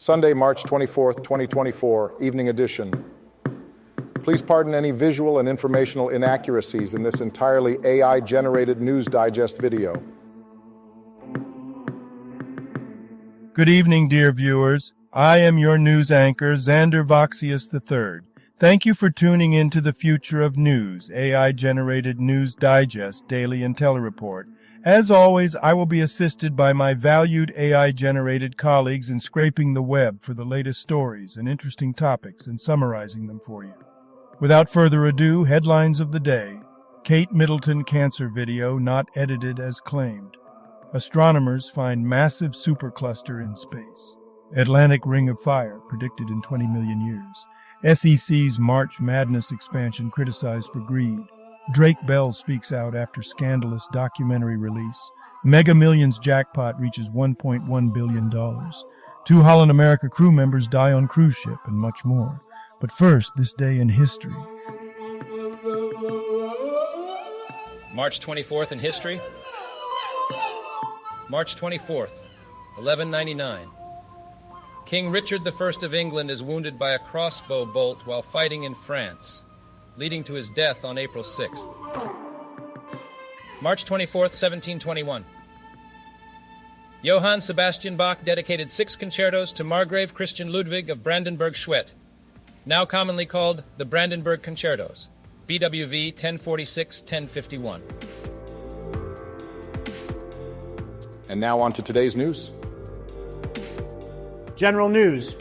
Sunday, March 24th, 2024, evening edition. Please pardon any visual and informational inaccuracies in this entirely AI-generated News Digest video. Good evening, dear viewers. I am your news anchor, Xander Voxius III. Thank you for tuning in to the Future of News, AI-generated News Digest Daily Intellireport. As always, I will be assisted by my valued AI-generated colleagues in scraping the web for the latest stories and interesting topics and summarizing them for you. Without further ado, headlines of the day. Kate Middleton cancer video not edited as claimed. Astronomers find massive supercluster in space. Atlantic Ring of Fire predicted in 20 million years. SEC's March Madness expansion criticized for greed. Drake Bell speaks out after scandalous documentary release. Mega Millions jackpot reaches $1.1 billion. 2 Holland America crew members die on cruise ship, and much more. But first, this day in history. March 24th in history. March 24th, 1199. King Richard I of England is wounded by a crossbow bolt while fighting in France, leading to his death on April 6th. March 24th, 1721. Johann Sebastian Bach dedicated 6 concertos to Margrave Christian Ludwig of Brandenburg-Schwedt, now commonly called the Brandenburg Concertos, BWV 1046-1051. And now on to today's news. General news.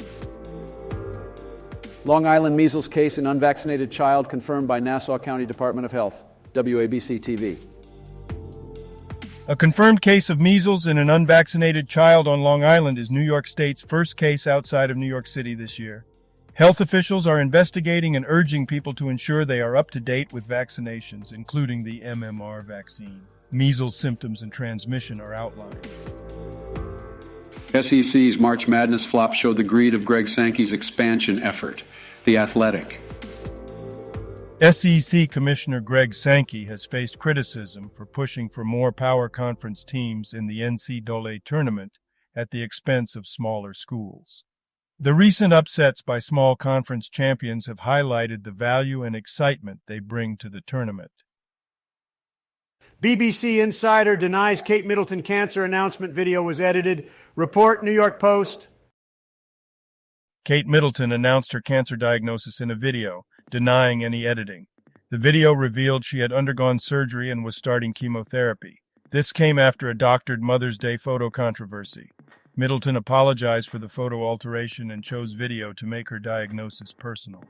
Long Island measles case in unvaccinated child confirmed by Nassau County Department of Health, WABC TV. A confirmed case of measles in an unvaccinated child on Long Island is New York State's first case outside of New York City this year. Health officials are investigating and urging people to ensure they are up to date with vaccinations, including the MMR vaccine. Measles symptoms and transmission are outlined. SEC's March Madness flop showed the greed of Greg Sankey's expansion effort. The Athletic. SEC Commissioner Greg Sankey has faced criticism for pushing for more power conference teams in the NCAA tournament at the expense of smaller schools. The recent upsets by small conference champions have highlighted the value and excitement they bring to the tournament. BBC Insider denies Kate Middleton cancer announcement video was edited. Report, New York Post. Kate Middleton announced her cancer diagnosis in a video, denying any editing. The video revealed she had undergone surgery and was starting chemotherapy. This came after a doctored Mother's Day photo controversy. Middleton apologized for the photo alteration and chose video to make her diagnosis personal.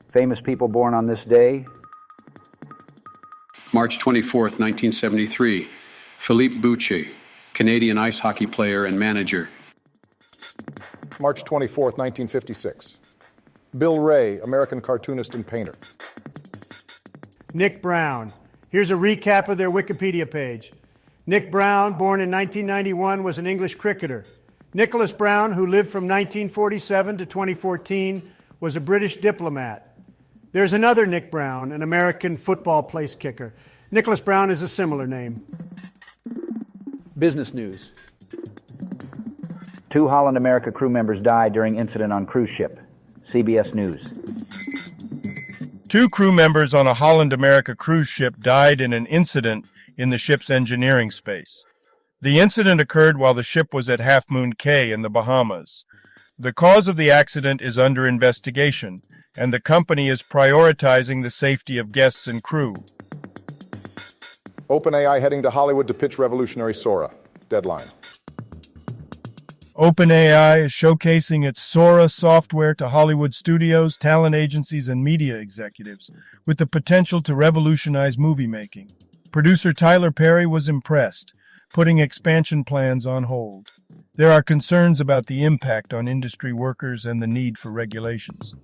Famous people born on this day. March 24th, 1973. Philippe Boucher, Canadian ice hockey player and manager. March 24th, 1956. Bill Ray, American cartoonist and painter. Nick Brown. Here's a recap of their Wikipedia page. Nick Brown, born in 1991, was an English cricketer. Nicholas Brown, who lived from 1947 to 2014, was a British diplomat. There's another Nick Brown, an American football place kicker. Nicholas Brown is a similar name. Business news. 2 Holland America crew members died during incident on cruise ship. CBS News. 2 crew members on a Holland America cruise ship died in an incident in the ship's engineering space. The incident occurred while the ship was at Half Moon Cay in the Bahamas. The cause of the accident is under investigation, and the company is prioritizing the safety of guests and crew. OpenAI heading to Hollywood to pitch revolutionary Sora. Deadline. OpenAI is showcasing its Sora software to Hollywood studios, talent agencies, and media executives, with the potential to revolutionize movie making. Producer Tyler Perry was impressed, putting expansion plans on hold. There are concerns about the impact on industry workers and the need for regulations.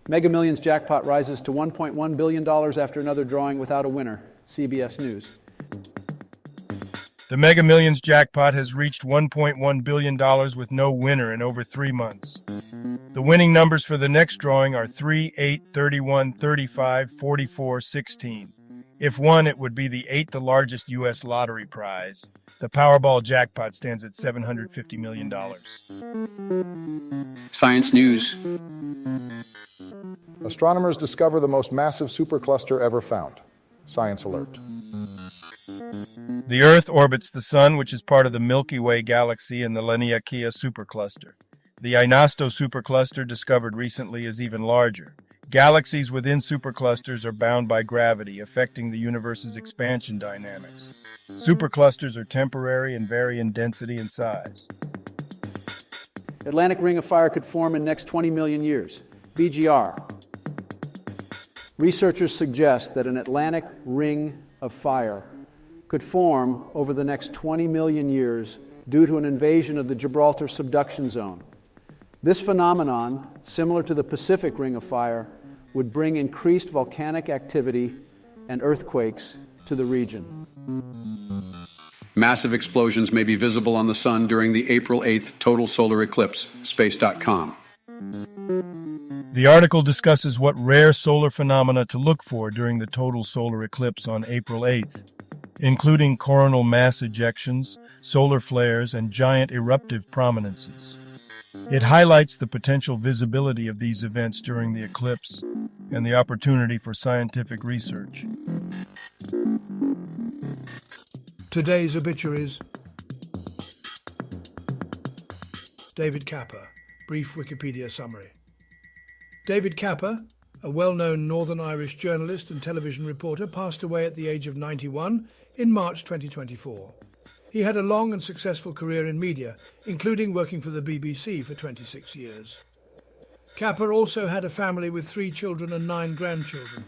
Mega Millions jackpot rises to $1.1 billion after another drawing without a winner. CBS News. The Mega Millions jackpot has reached $1.1 billion with no winner in over 3 months. The winning numbers for the next drawing are 3, 8, 31, 35, 44, 16. If won, it would be the 8th largest U.S. lottery prize. The Powerball jackpot stands at $750 million. Science News. Astronomers discover the most massive supercluster ever found. Science alert. The Earth orbits the Sun, which is part of the Milky Way galaxy and the Laniakea supercluster. The Einasto supercluster, discovered recently, is even larger. Galaxies within superclusters are bound by gravity, affecting the universe's expansion dynamics. Superclusters are temporary and vary in density and size. Atlantic Ring of Fire could form in next 20 million years. BGR. Researchers suggest that an Atlantic Ring of Fire could form over the next 20 million years due to an invasion of the Gibraltar subduction zone. This phenomenon, similar to the Pacific Ring of Fire, would bring increased volcanic activity and earthquakes to the region. Massive explosions may be visible on the Sun during the April 8th total solar eclipse. Space.com. The article discusses what rare solar phenomena to look for during the total solar eclipse on April 8th, including coronal mass ejections, solar flares, and giant eruptive prominences. It highlights the potential visibility of these events during the eclipse and the opportunity for scientific research. Today's obituaries. David Capper, brief Wikipedia summary. David Capper, a well-known Northern Irish journalist and television reporter, passed away at the age of 91 in March 2024. He had a long and successful career in media, including working for the BBC for 26 years. Capper also had a family with 3 children and 9 grandchildren.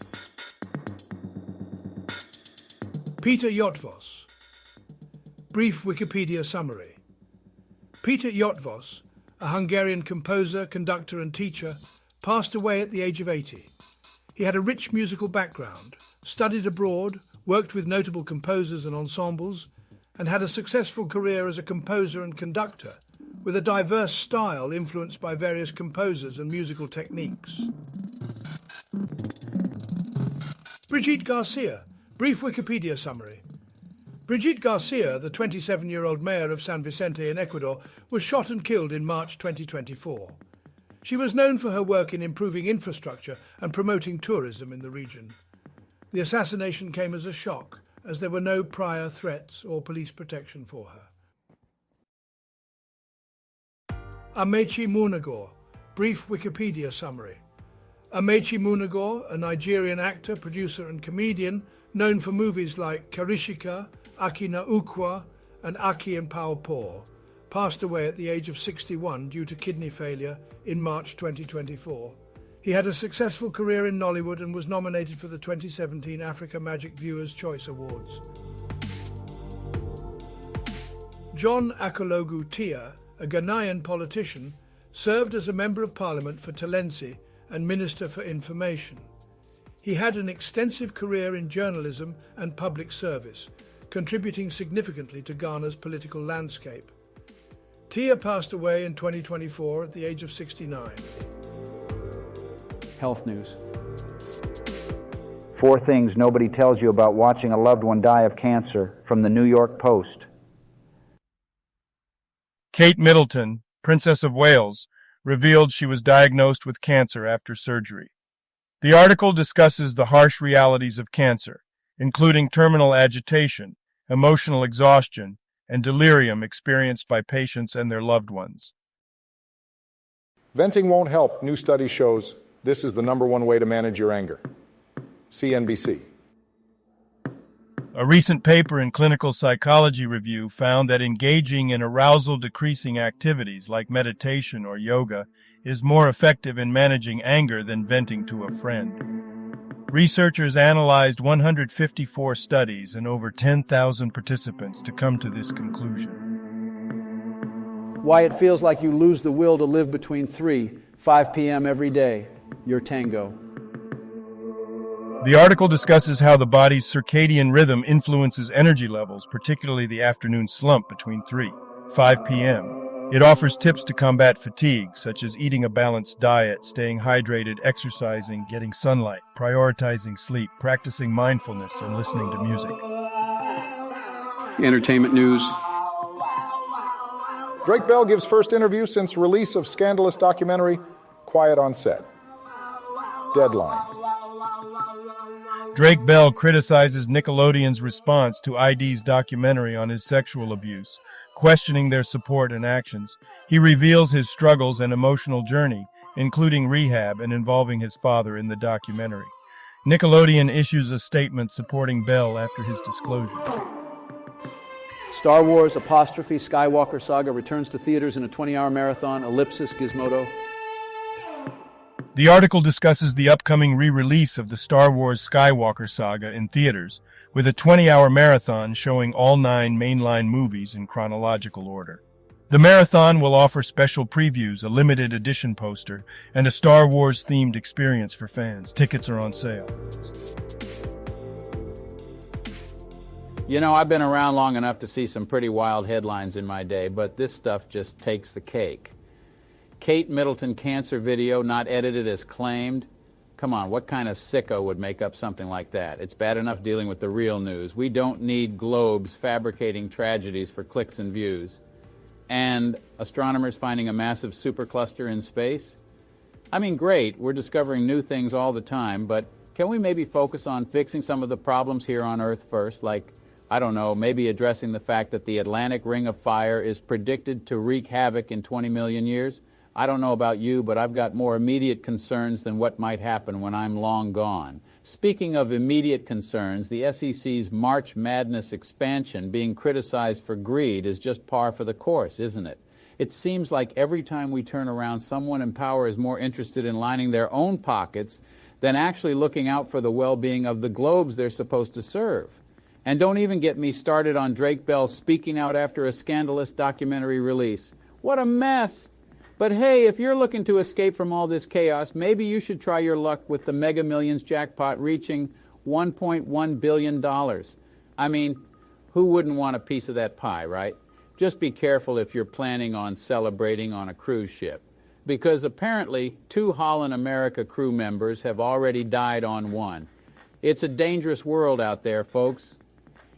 Peter Jotvos, brief Wikipedia summary. Peter Jotvos, a Hungarian composer, conductor and teacher, passed away at the age of 80. He had a rich musical background, studied abroad, worked with notable composers and ensembles, and had a successful career as a composer and conductor, with a diverse style influenced by various composers and musical techniques. Brigitte Garcia, brief Wikipedia summary. Brigitte Garcia, the 27-year-old mayor of San Vicente in Ecuador, was shot and killed in March 2024. She was known for her work in improving infrastructure and promoting tourism in the region. The assassination came as a shock, as there were no prior threats or police protection for her. Amechi Munagor, brief Wikipedia summary. Amechi Munagor, a Nigerian actor, producer and comedian, known for movies like Karishika, Aki na Ukwa and Aki and Pao Paw, passed away at the age of 61 due to kidney failure in March 2024. He had a successful career in Nollywood and was nominated for the 2017 Africa Magic Viewers' Choice Awards. John Akologu Tia, a Ghanaian politician, served as a Member of Parliament for Telensi and Minister for Information. He had an extensive career in journalism and public service, contributing significantly to Ghana's political landscape. Tia passed away in 2024 at the age of 69. Health news. 4 things nobody tells you about watching a loved one die of cancer, from the New York Post. Kate Middleton, Princess of Wales, revealed she was diagnosed with cancer after surgery. The article discusses the harsh realities of cancer, including terminal agitation, emotional exhaustion, and delirium experienced by patients and their loved ones. Venting won't help, new study shows. This is the #1 way to manage your anger. CNBC. A recent paper in Clinical Psychology Review found that engaging in arousal-decreasing activities like meditation or yoga is more effective in managing anger than venting to a friend. Researchers analyzed 154 studies and over 10,000 participants to come to this conclusion. Why it feels like you lose the will to live between 3-5 p.m. every day. Your tango. The article discusses how the body's circadian rhythm influences energy levels, particularly the afternoon slump between 3-5 p.m. It offers tips to combat fatigue, such as eating a balanced diet, staying hydrated, exercising, getting sunlight, prioritizing sleep, practicing mindfulness, and listening to music. Entertainment news. Drake Bell gives first interview since release of scandalous documentary Quiet on Set. Deadline. Drake Bell criticizes Nickelodeon's response to ID's documentary on his sexual abuse, questioning their support and actions. He reveals his struggles and emotional journey, including rehab and involving his father in the documentary. Nickelodeon issues a statement supporting Bell after his disclosure. Star Wars ' Skywalker Saga returns to theaters in a 20-hour marathon. Ellipsis Gizmodo. The article discusses the upcoming re-release of the Star Wars Skywalker Saga in theaters, with a 20-hour marathon showing all 9 mainline movies in chronological order. The marathon will offer special previews, a limited edition poster, and a Star Wars-themed experience for fans. Tickets are on sale. You know, I've been around long enough to see some pretty wild headlines in my day, but this stuff just takes the cake. Kate Middleton cancer video not edited as claimed. Come on, what kind of sicko would make up something like that? It's bad enough dealing with the real news. We don't need globes fabricating tragedies for clicks and views. And astronomers finding a massive supercluster in space? I mean, great, we're discovering new things all the time, but can we maybe focus on fixing some of the problems here on Earth first? Like, I don't know, maybe addressing the fact that the Atlantic Ring of Fire is predicted to wreak havoc in 20 million years? I don't know about you, but I've got more immediate concerns than what might happen when I'm long gone. Speaking of immediate concerns, the SEC's March Madness expansion being criticized for greed is just par for the course, isn't it? It seems like every time we turn around, someone in power is more interested in lining their own pockets than actually looking out for the well-being of the globes they're supposed to serve. And don't even get me started on Drake Bell speaking out after a scandalous documentary release. What a mess! But hey, if you're looking to escape from all this chaos, maybe you should try your luck with the Mega Millions jackpot reaching $1.1 billion. I mean, who wouldn't want a piece of that pie, right? Just be careful if you're planning on celebrating on a cruise ship, because apparently 2 Holland America crew members have already died on one. It's a dangerous world out there, folks.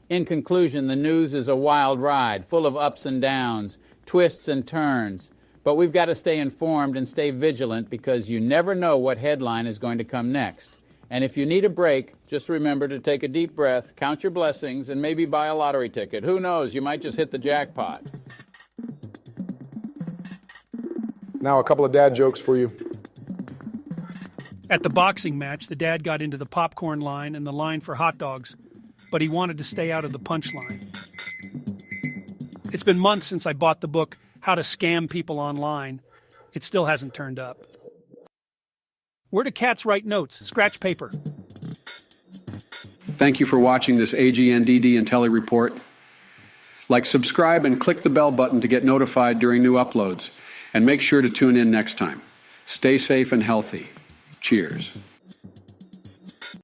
In conclusion, the news is a wild ride, full of ups and downs, twists and turns. But we've got to stay informed and stay vigilant because you never know what headline is going to come next. And if you need a break, just remember to take a deep breath, count your blessings, and maybe buy a lottery ticket. Who knows, you might just hit the jackpot. Now a couple of dad jokes for you. At the boxing match, the dad got into the popcorn line and the line for hot dogs, but he wanted to stay out of the punch line. It's been months since I bought the book, How to Scam People Online. It still hasn't turned up. Where do cats write notes? Scratch paper. Thank you for watching this AGNDD Intellireport. Like, subscribe, and click the bell button to get notified during new uploads. And make sure to tune in next time. Stay safe and healthy. Cheers.